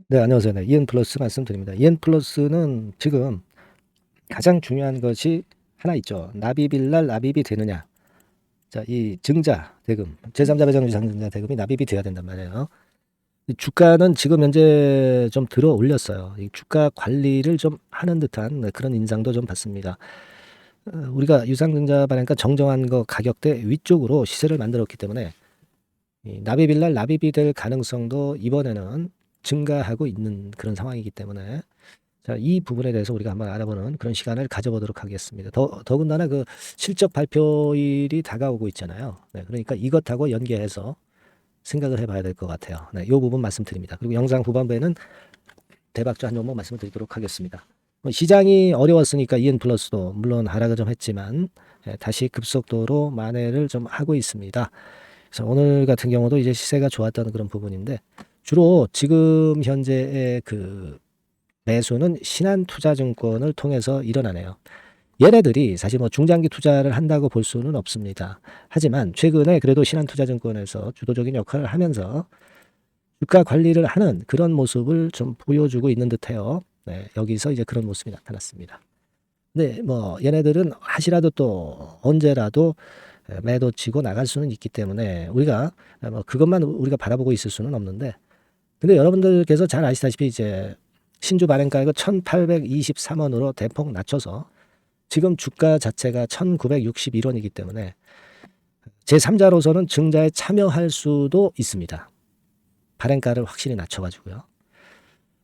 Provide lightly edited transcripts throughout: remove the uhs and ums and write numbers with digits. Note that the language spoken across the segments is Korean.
네, 안녕하세요. 네, 이엔플러스 말씀드립니다. 이엔플러스는 지금 가장 중요한 것이 하나 있죠. 납입일 날 납입이 되느냐. 자, 이 증자 대금, 제3자 배당 유상증자 대금이 납입이 돼야 된단 말이에요. 이 주가는 지금 현재 좀 들어 올렸어요. 이 주가 관리를 좀 하는 듯한 그런 인상도 좀 받습니다. 우리가 유상증자 발행가 정정한 거 가격대 위쪽으로 시세를 만들었기 때문에 이 납입일 날 납입이 될 가능성도 이번에는 증가하고 있는 그런 상황이기 때문에 자, 이 부분에 대해서 우리가 한번 알아보는 그런 시간을 가져보도록 하겠습니다. 더군다나 그 실적 발표일이 다가오고 있잖아요. 네, 그러니까 이것하고 연계해서 생각을 해봐야 될 것 같아요. 네, 이 부분 말씀드립니다. 그리고 영상 후반부에는 대박주 한 종목 말씀을 드리도록 하겠습니다. 시장이 어려웠으니까 이엔 플러스도 물론 하락을 좀 했지만 다시 급속도로 만회를 좀 하고 있습니다. 그래서 오늘 같은 경우도 이제 시세가 좋았다는 그런 부분인데 주로 지금 현재의 그 매수는 신한투자증권을 통해서 일어나네요. 얘네들이 사실 뭐 중장기 투자를 한다고 볼 수는 없습니다. 하지만 최근에 그래도 신한투자증권에서 주도적인 역할을 하면서 주가 관리를 하는 그런 모습을 좀 보여주고 있는 듯해요. 네, 여기서 이제 그런 모습이 나타났습니다. 근데 뭐 얘네들은 하시라도 또 언제라도 매도 치고 나갈 수는 있기 때문에 우리가 뭐 그것만 우리가 바라보고 있을 수는 없는데 근데 여러분들께서 잘 아시다시피 이제 신주 발행가액을 1,823원으로 대폭 낮춰서 지금 주가 자체가 1,961원이기 때문에 제3자로서는 증자에 참여할 수도 있습니다. 발행가를 확실히 낮춰가지고요.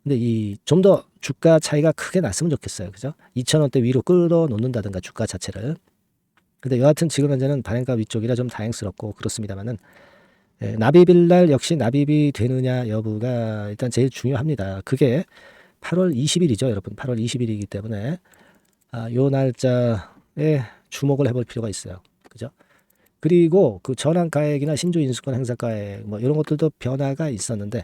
근데 이 좀 더 주가 차이가 크게 났으면 좋겠어요. 그죠? 2,000원대 위로 끌어놓는다든가 주가 자체를. 근데 여하튼 지금 현재는 발행가 위쪽이라 좀 다행스럽고 그렇습니다만은 납입일 날 역시 납입이 되느냐 여부가 일단 제일 중요합니다. 그게 8월 20일이죠, 여러분. 8월 20일이기 때문에 요 날짜에 주목을 해볼 필요가 있어요. 그죠? 그리고 그 전환가액이나 신주 인수권 행사가액 뭐 이런 것들도 변화가 있었는데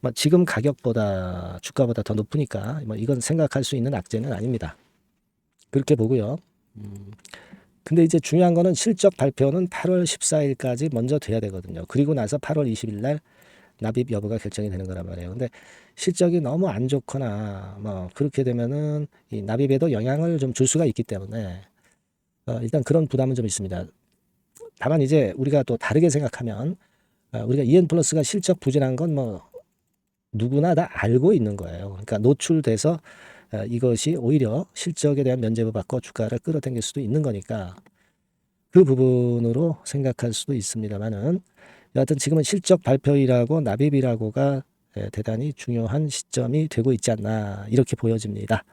뭐 지금 가격보다 주가보다 더 높으니까 뭐 이건 생각할 수 있는 악재는 아닙니다. 그렇게 보고요. 근데 이제 중요한 거는 실적 발표는 8월 14일까지 먼저 돼야 되거든요. 그리고 나서 8월 20일 날 납입 여부가 결정이 되는 거란 말이에요. 근데 실적이 너무 안 좋거나 뭐 그렇게 되면은 이 납입에도 영향을 좀 줄 수가 있기 때문에 일단 그런 부담은 좀 있습니다. 다만 이제 우리가 또 다르게 생각하면 우리가 EN 플러스가 실적 부진한 건 뭐 누구나 다 알고 있는 거예요. 그러니까 노출돼서 이것이 오히려 실적에 대한 면제부 받고 주가를 끌어당길 수도 있는 거니까 그 부분으로 생각할 수도 있습니다만은 여하튼 지금은 실적 발표일하고 납입이라고가 대단히 중요한 시점이 되고 있지 않나 이렇게 보여집니다.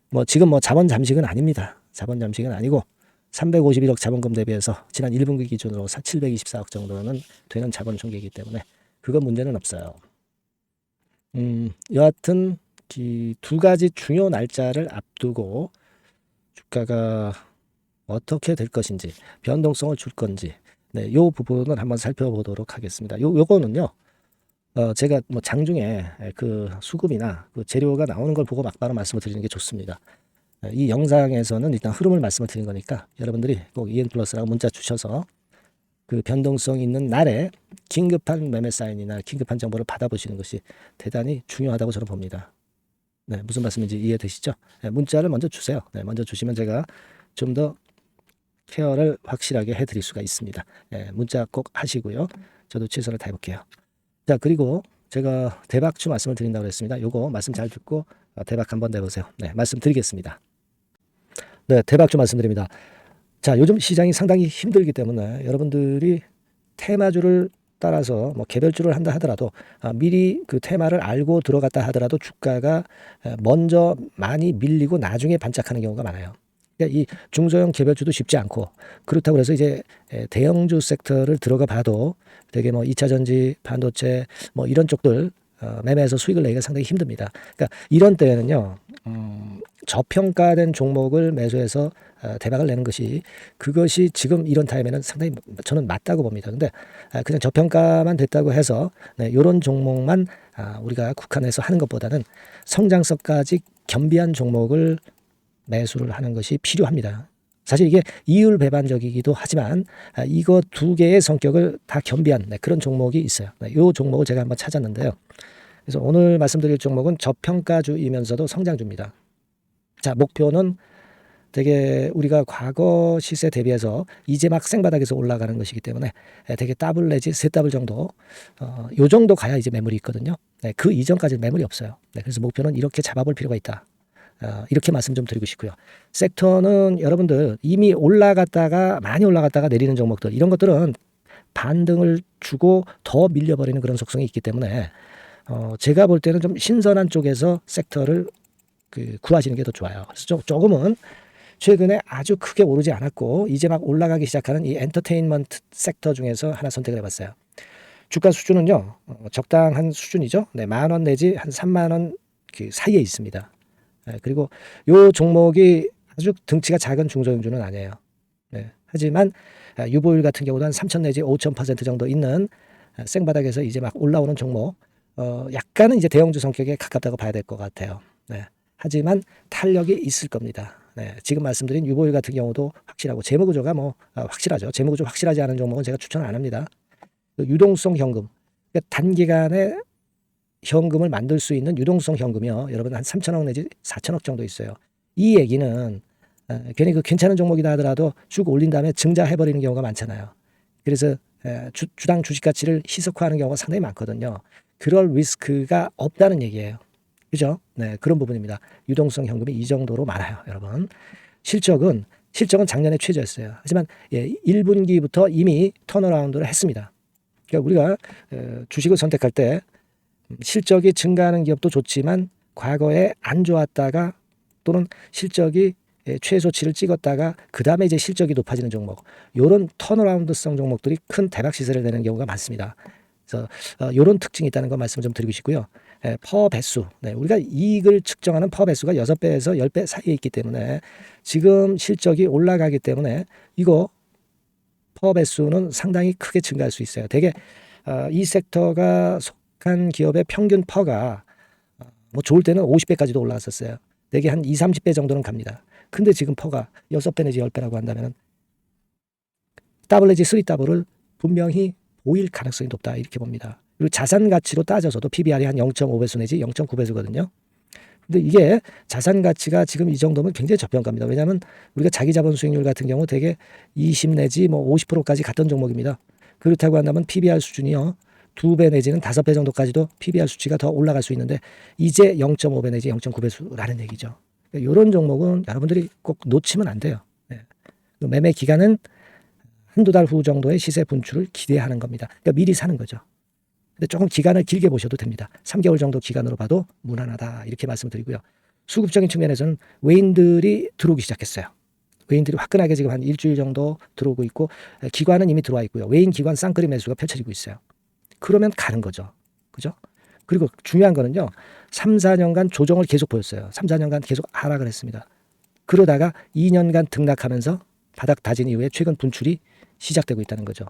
뭐 지금 뭐 자본 잠식은 아닙니다. 자본 잠식은 아니고 351억 자본금 대비해서 지난 1분기 기준으로 724억 정도는 되는 자본 총계이기 때문에 그건 문제는 없어요. 여하튼 이 두 가지 중요 날짜를 앞두고 주가가 어떻게 될 것인지 변동성을 줄 건지 네, 요 부분을 한번 살펴보도록 하겠습니다. 요거는요. 제가 뭐 장중에 그 수급이나 그 재료가 나오는 걸 보고 막바로 말씀을 드리는 게 좋습니다. 이 영상에서는 일단 흐름을 말씀을 드린 거니까 여러분들이 꼭 EN 플러스라고 문자 주셔서 그 변동성 있는 날에 긴급한 매매 사인이나 긴급한 정보를 받아보시는 것이 대단히 중요하다고 저는 봅니다. 네, 무슨 말씀인지 이해되시죠? 네, 문자를 먼저 주세요. 네, 먼저 주시면 제가 좀 더 케어를 확실하게 해드릴 수가 있습니다. 네, 문자 꼭 하시고요. 저도 최선을 다해볼게요. 자, 그리고 제가 대박주 말씀을 드린다고 했습니다. 요거 말씀 잘 듣고 대박 한번 내보세요. 네, 말씀드리겠습니다. 네, 대박주 말씀드립니다. 자, 요즘 시장이 상당히 힘들기 때문에 여러분들이 테마주를 따라서 뭐 개별주를 한다 하더라도 미리 그 테마를 알고 들어갔다 하더라도 주가가 먼저 많이 밀리고 나중에 반짝하는 경우가 많아요. 그러니까 이 중소형 개별주도 쉽지 않고 그렇다고 해서 이제 대형주 섹터를 들어가 봐도 되게 뭐 2차 전지, 반도체 뭐 이런 쪽들 매매해서 수익을 내기가 상당히 힘듭니다. 그러니까 이런 때에는요, 저평가된 종목을 매수해서 대박을 내는 것이 그것이 지금 이런 타임에는 상당히 저는 맞다고 봅니다. 근데 그냥 저평가만 됐다고 해서 네, 이런 종목만 우리가 국한해서 하는 것보다는 성장성까지 겸비한 종목을 매수를 하는 것이 필요합니다. 사실 이게 이율 배반적이기도 하지만 이거 두 개의 성격을 다 겸비한 그런 종목이 있어요. 이 종목을 제가 한번 찾았는데요. 그래서 오늘 말씀드릴 종목은 저평가주이면서도 성장주입니다. 자, 목표는 되게 우리가 과거 시세 대비해서 이제 막 생바닥에서 올라가는 것이기 때문에 되게 더블 내지 세 더블 정도, 요 정도 가야 이제 매물이 있거든요. 그 이전까지는 매물이 없어요. 그래서 목표는 이렇게 잡아볼 필요가 있다. 이렇게 말씀 좀 드리고 싶고요. 섹터는 여러분들 이미 올라갔다가 많이 올라갔다가 내리는 종목들, 이런 것들은 반등을 주고 더 밀려버리는 그런 속성이 있기 때문에 제가 볼 때는 좀 신선한 쪽에서 섹터를 구하시는 게 더 좋아요. 그래서 조금은 최근에 아주 크게 오르지 않았고 이제 막 올라가기 시작하는 이 엔터테인먼트 섹터 중에서 하나 선택을 해봤어요. 주가 수준은요, 적당한 수준이죠. 네, 10,000원 내지 한 30,000원 그 사이에 있습니다. 그리고 요 종목이 아주 등치가 작은 중소형주는 아니에요. 하지만 유보율 같은 경우도 한 3,000 내지 5,000% 정도 있는 생바닥에서 이제 막 올라오는 종목, 약간은 이제 대형주 성격에 가깝다고 봐야 될 것 같아요. 하지만 탄력이 있을 겁니다. 지금 말씀드린 유보율 같은 경우도 확실하고 재무구조가 확실하죠. 재무구조 확실하지 않은 종목은 제가 추천을 안 합니다. 유동성 현금, 그러니까 단기간에 현금을 만들 수 있는 유동성 현금이요, 여러분 한 3,000억 내지 4,000억 정도 있어요. 이 얘기는 괜히 괜찮은 종목이다 하더라도 쭉 올린 다음에 증자해버리는 경우가 많잖아요. 그래서 주당 주식 가치를 희석화하는 경우가 상당히 많거든요. 그럴 리스크가 없다는 얘기예요. 그죠? 그런 부분입니다. 유동성 현금이 이 정도로 많아요, 여러분. 실적은 작년에 최저였어요. 하지만 1분기부터 이미 턴어라운드를 했습니다. 그러니까 우리가 주식을 선택할 때 실적이 증가하는 기업도 좋지만 과거에 안 좋았다가 또는 실적이 최소치를 찍었다가 그 다음에 이제 실적이 높아지는 종목, 이런 턴어라운드성 종목들이 큰 대박 시세를 내는 경우가 많습니다. 그래서 이런 특징이 있다는 거 말씀 좀 드리고 싶고요. 퍼 배수, 우리가 이익을 측정하는 퍼 배수가 6배에서 10배 사이에 있기 때문에 지금 실적이 올라가기 때문에 이거 퍼 배수는 상당히 크게 증가할 수 있어요. 되게 이 섹터가 속한 기업의 평균 퍼가 좋을 때는 50배까지도 올라갔었어요. 되게 한 20, 30배 정도는 갑니다. 근데 지금 퍼가 6배 내지 10배라고 한다면 더블 내지 3더블을 분명히 보일 가능성이 높다, 이렇게 봅니다. 그리고 자산 가치로 따져서도 PBR이 한 0.5배수 내지 0.9배수거든요. 근데 이게 자산 가치가 지금 이 정도면 굉장히 저평가입니다. 왜냐하면 우리가 자기 자본 수익률 같은 경우 되게 20 내지 50%까지 갔던 종목입니다. 그렇다고 한다면 PBR 수준이요, 2배 내지는 5배 정도까지도 PBR 수치가 더 올라갈 수 있는데 이제 0.5배 내지 0.9배수라는 얘기죠. 이런 종목은 여러분들이 꼭 놓치면 안 돼요. 매매 기간은 한두 달 후 정도의 시세 분출을 기대하는 겁니다. 그러니까 미리 사는 거죠. 근데 조금 기간을 길게 보셔도 됩니다. 3개월 정도 기간으로 봐도 무난하다, 이렇게 말씀드리고요. 수급적인 측면에서는 외인들이 들어오기 시작했어요. 외인들이 화끈하게 지금 한 일주일 정도 들어오고 있고, 기관은 이미 들어와 있고요. 외인 기관 쌍끌이 매수가 펼쳐지고 있어요. 그러면 가는 거죠. 그죠? 그리고 중요한 거는요, 3, 4년간 조정을 계속 보였어요. 3, 4년간 계속 하락을 했습니다. 그러다가 2년간 등락하면서 바닥 다진 이후에 최근 분출이 시작되고 있다는 거죠.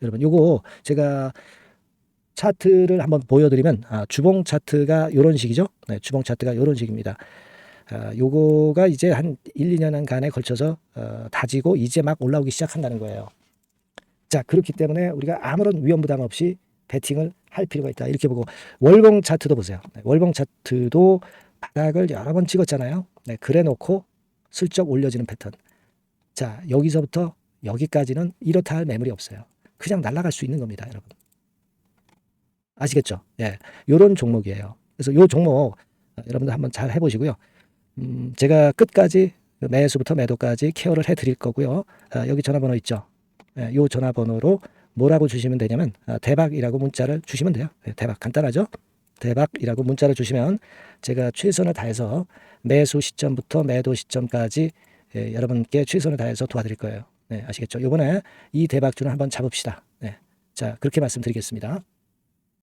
여러분, 요거 제가 차트를 한번 보여드리면, 주봉 차트가 이런 식이죠. 주봉 차트가 이런 식입니다. 요거가 이제 한 1, 2년간에 걸쳐서 다지고 이제 막 올라오기 시작한다는 거예요. 자, 그렇기 때문에 우리가 아무런 위험 부담 없이 베팅을 할 필요가 있다, 이렇게 보고, 월봉 차트도 보세요. 월봉 차트도 바닥을 여러 번 찍었잖아요. 그래 놓고 슬쩍 올려지는 패턴. 자, 여기서부터 여기까지는 이렇다 할 매물이 없어요. 그냥 날아갈 수 있는 겁니다, 여러분. 아시겠죠? 요런 종목이에요. 그래서 요 종목 여러분들 한번 잘 해보시고요. 제가 끝까지 매수부터 매도까지 케어를 해드릴 거고요. 여기 전화번호 있죠? 요 전화번호로 뭐라고 주시면 되냐면 대박이라고 문자를 주시면 돼요. 대박, 간단하죠? 대박이라고 문자를 주시면 제가 최선을 다해서 매수 시점부터 매도 시점까지 여러분께 최선을 다해서 도와드릴 거예요. 아시겠죠? 이번에 이 대박주는 한번 잡읍시다. 자, 그렇게 말씀드리겠습니다.